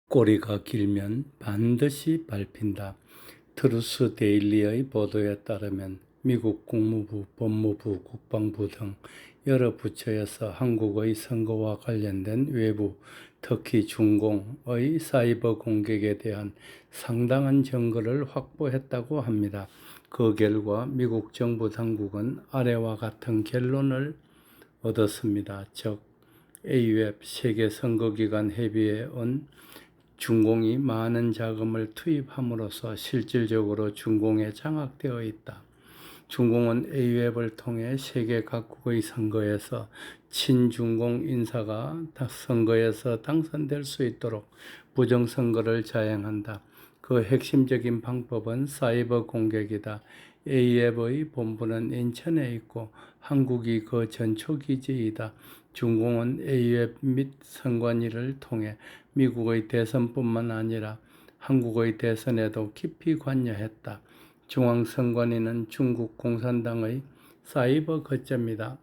꼬리가 길면 반드시 밟힌다. 트루스 데일리의 보도에 따르면 미국 국무부, 법무부, 국방부 등 여러 부처에서 한국의 선거와 관련된 외부, 특히 중공의 사이버 공격에 대한 상당한 증거를 확보했다고 합니다. 그 결과 미국 정부 당국은 아래와 같은 결론을 얻었습니다. 즉, AUF 세계선거기관 협의회은 중공이 많은 자금을 투입함으로써 실질적으로 중공에 장악되어 있다. 중공은 AUF을 통해 세계 각국의 선거에서 친중공 인사가 선거에서 당선될 수 있도록 부정선거를 자행한다. 그 핵심적인 방법은 사이버 공격이다. AUF의 본부는 인천에 있고 한국이 그 전초기지이다. 중공은 AUF 및 선관위를 통해 미국의 대선뿐만 아니라 한국의 대선에도 깊이 관여했다. 중앙선관위는 중국 공산당의 사이버 거점이다.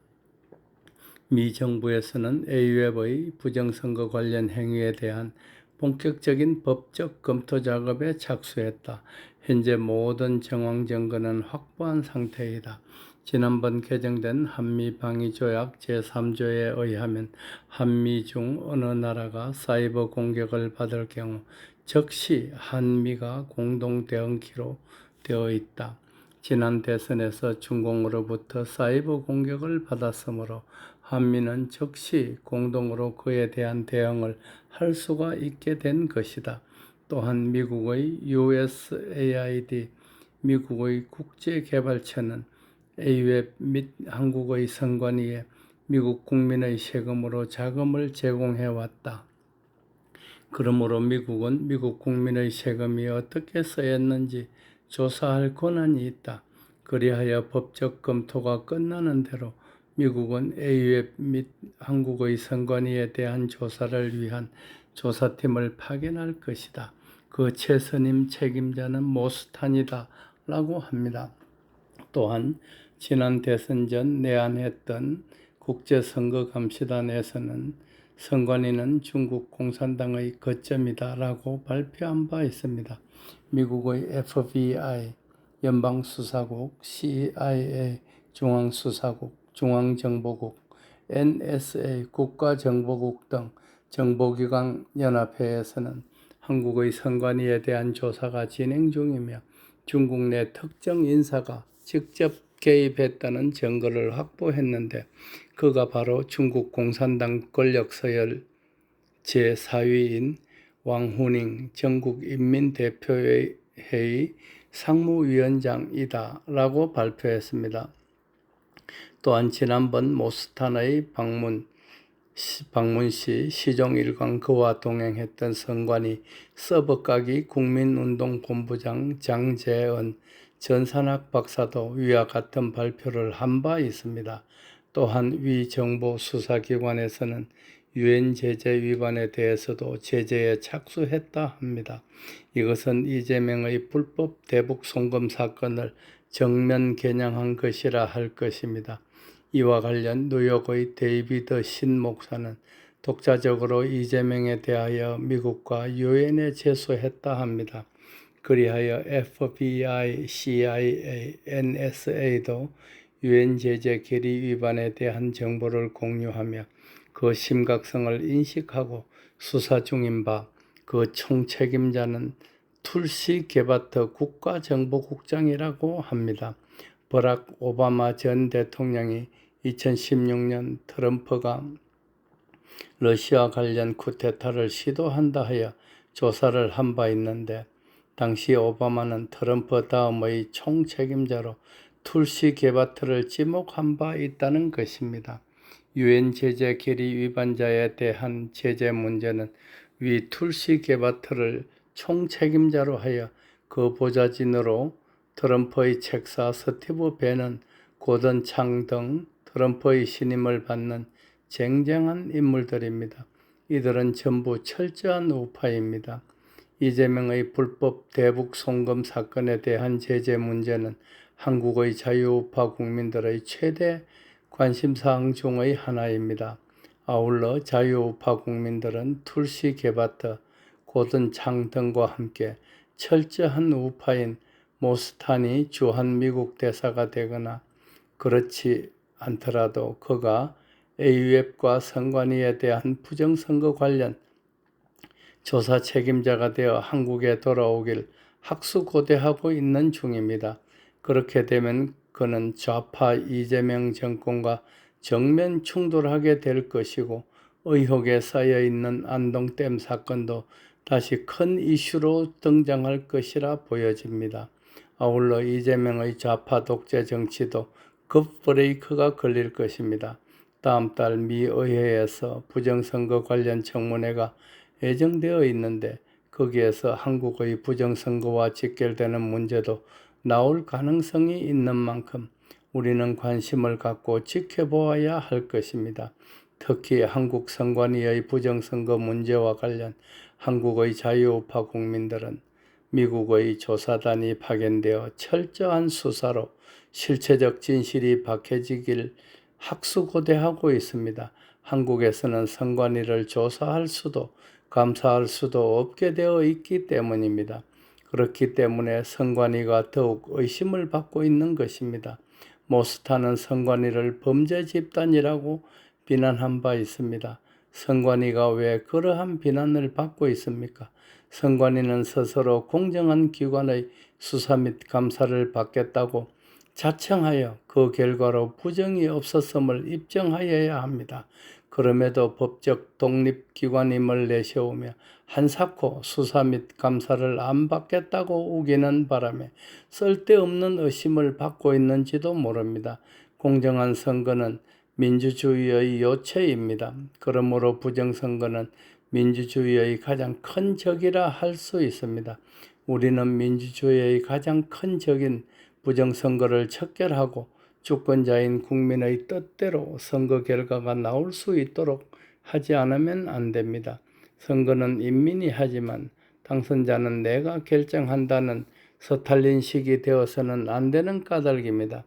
미 정부에서는 AUF의 부정선거 관련 행위에 대한 본격적인 법적 검토 작업에 착수했다. 현재 모든 정황 증거는 확보한 상태이다. 지난번 개정된 한미방위조약 제3조에 의하면 한미 중 어느 나라가 사이버 공격을 받을 경우 즉시 한미가 공동 대응키로 되어 있다. 지난 대선에서 중공으로부터 사이버 공격을 받았으므로 한미는 즉시 공동으로 그에 대한 대응을 할 수가 있게 된 것이다. 또한 미국의 USAID, 미국의 국제개발처는 AUF 및 한국의 선관위에 미국 국민의 세금으로 자금을 제공해왔다. 그러므로 미국은 미국 국민의 세금이 어떻게 쓰였는지 조사할 권한이 있다. 그리하여 법적 검토가 끝나는 대로 미국은 AUF 및 한국의 선관위에 대한 조사를 위한 조사팀을 파견할 것이다. 그 최선임 책임자는 모스탄이다 라고 합니다. 또한 지난 대선 전 내한했던 국제선거감시단에서는 선관위는 중국 공산당의 거점이다 라고 발표한 바 있습니다. 미국의 FBI, 연방수사국, CIA, 중앙수사국, 중앙정보국, NSA, 국가정보국 등 정보기관 연합회에서는 한국의 선관위에 대한 조사가 진행 중이며 중국 내 특정 인사가 직접 개입했다는 증거를 확보했는데 그가 바로 중국 공산당 권력서열 제4위인 왕후닝 전국인민대표회의 상무위원장이다 라고 발표했습니다. 또한 지난번 모스탄의 방문 시 시종일관 그와 동행했던 선관위 서버까기 국민운동본부장 장재은 전산학 박사도 위와 같은 발표를 한 바 있습니다. 또한 위 정보 수사기관에서는 유엔 제재 위반에 대해서도 제재에 착수했다 합니다. 이것은 이재명의 불법 대북 송금 사건을 정면 겨냥한 것이라 할 것입니다. 이와 관련 뉴욕의 데이비드 신 목사는 독자적으로 이재명에 대하여 미국과 유엔에 제소했다 합니다. 그리하여 FBI, CIA, NSA도 유엔 제재 결의 위반에 대한 정보를 공유하며 그 심각성을 인식하고 수사 중인 바 그 총책임자는 툴시 게바트 국가정보국장이라고 합니다. 버락 오바마 전 대통령이 2016년 트럼프가 러시아 관련 쿠데타를 시도한다 하여 조사를 한 바 있는데 당시 오바마는 트럼프 다음의 총책임자로 툴시 게바트를 지목한 바 있다는 것입니다. 유엔 제재 결의 위반자에 대한 제재 문제는 위 툴시 게바트를 총책임자로 하여 그 보좌진으로 트럼프의 책사 스티브 배넌, 고던 창 등 트럼프의 신임을 받는 쟁쟁한 인물들입니다. 이들은 전부 철저한 우파입니다. 이재명의 불법 대북 송금 사건에 대한 제재 문제는 한국의 자유우파 국민들의 최대 관심사항 중의 하나입니다. 아울러 자유우파 국민들은 툴시 게바트, 고든 창 등과 함께 철저한 우파인 모스탄이 주한 미국 대사가 그렇지 않더라도 그가 AUF과 선관위에 대한 부정선거 관련 조사 책임자가 되어 한국에 돌아오길 학수고대하고 있는 중입니다. 그렇게 되면 그는 좌파 이재명 정권과 정면 충돌하게 될 것이고 의혹에 쌓여있는 안동댐 사건도 다시 큰 이슈로 등장할 것이라 보여집니다. 아울러 이재명의 좌파 독재 정치도 급브레이크가 걸릴 것입니다. 다음 달 미 의회에서 부정선거 관련 청문회가 예정되어 있는데 거기에서 한국의 부정선거와 직결되는 문제도 나올 가능성이 있는 만큼 우리는 관심을 갖고 지켜보아야 할 것입니다. 특히 한국 선관위의 부정선거 문제와 관련 한국의 자유우파 국민들은 미국의 조사단이 파견되어 철저한 수사로 실체적 진실이 밝혀지길 학수고대하고 있습니다. 한국에서는 선관위를 조사할 수도 감사할 수도 없게 되어 있기 때문입니다. 그렇기 때문에 선관위가 더욱 의심을 받고 있는 것입니다. 모스탄은 선관위를 범죄 집단이라고 비난한 바 있습니다. 선관위가 왜 그러한 비난을 받고 있습니까? 선관위는 스스로 공정한 기관의 수사 및 감사를 받겠다고 자청하여 그 결과로 부정이 없었음을 입증하여야 합니다. 그럼에도 법적 독립기관임을 내세우며 한사코 수사 및 감사를 안 받겠다고 우기는 바람에 쓸데없는 의심을 받고 있는지도 모릅니다. 공정한 선거는 민주주의의 요체입니다. 그러므로 부정선거는 민주주의의 가장 큰 적이라 할 수 있습니다. 우리는 민주주의의 가장 큰 적인 부정선거를 척결하고 주권자인 국민의 뜻대로 선거 결과가 나올 수 있도록 하지 않으면 안 됩니다. 선거는 인민이 하지만 당선자는 내가 결정한다는 스탈린식이 되어서는 안 되는 까닭입니다.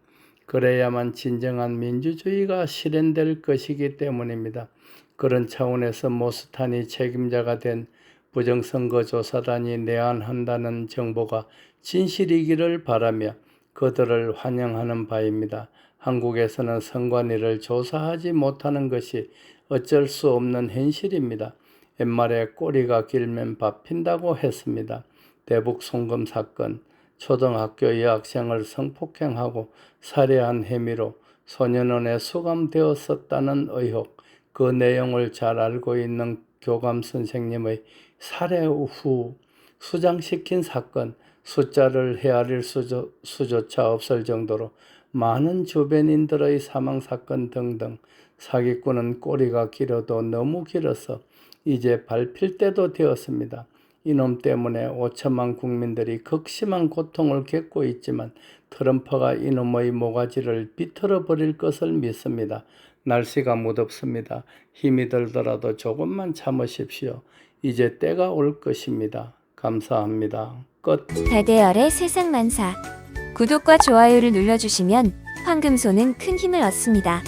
그래야만 진정한 민주주의가 실현될 것이기 때문입니다. 그런 차원에서 모스탄이 책임자가 된 부정선거조사단이 내한한다는 정보가 진실이기를 바라며 그들을 환영하는 바입니다. 한국에서는 선관위를 조사하지 못하는 것이 어쩔 수 없는 현실입니다. 옛말에 꼬리가 길면 밟힌다고 했습니다. 대북 송금 사건, 초등학교 여학생을 성폭행하고 살해한 혐의로 소년원에 수감되었었다는 의혹, 그 내용을 잘 알고 있는 교감 선생님의 살해 후 수장시킨 사건, 숫자를 헤아릴 수조차 없을 정도로 많은 주변인들의 사망사건 등등 사기꾼은 꼬리가 길어도 너무 길어서 이제 밟힐 때도 되었습니다. 이놈 때문에 5천만 국민들이 극심한 고통을 겪고 있지만 트럼프가 이놈의 모가지를 비틀어 버릴 것을 믿습니다. 날씨가 무덥습니다. 힘이 들더라도 조금만 참으십시오. 이제 때가 올 것입니다. 감사합니다. 끝. 달대열의 세상만사. 구독과 좋아요를 눌러주시면 황금소는 큰 힘을 얻습니다.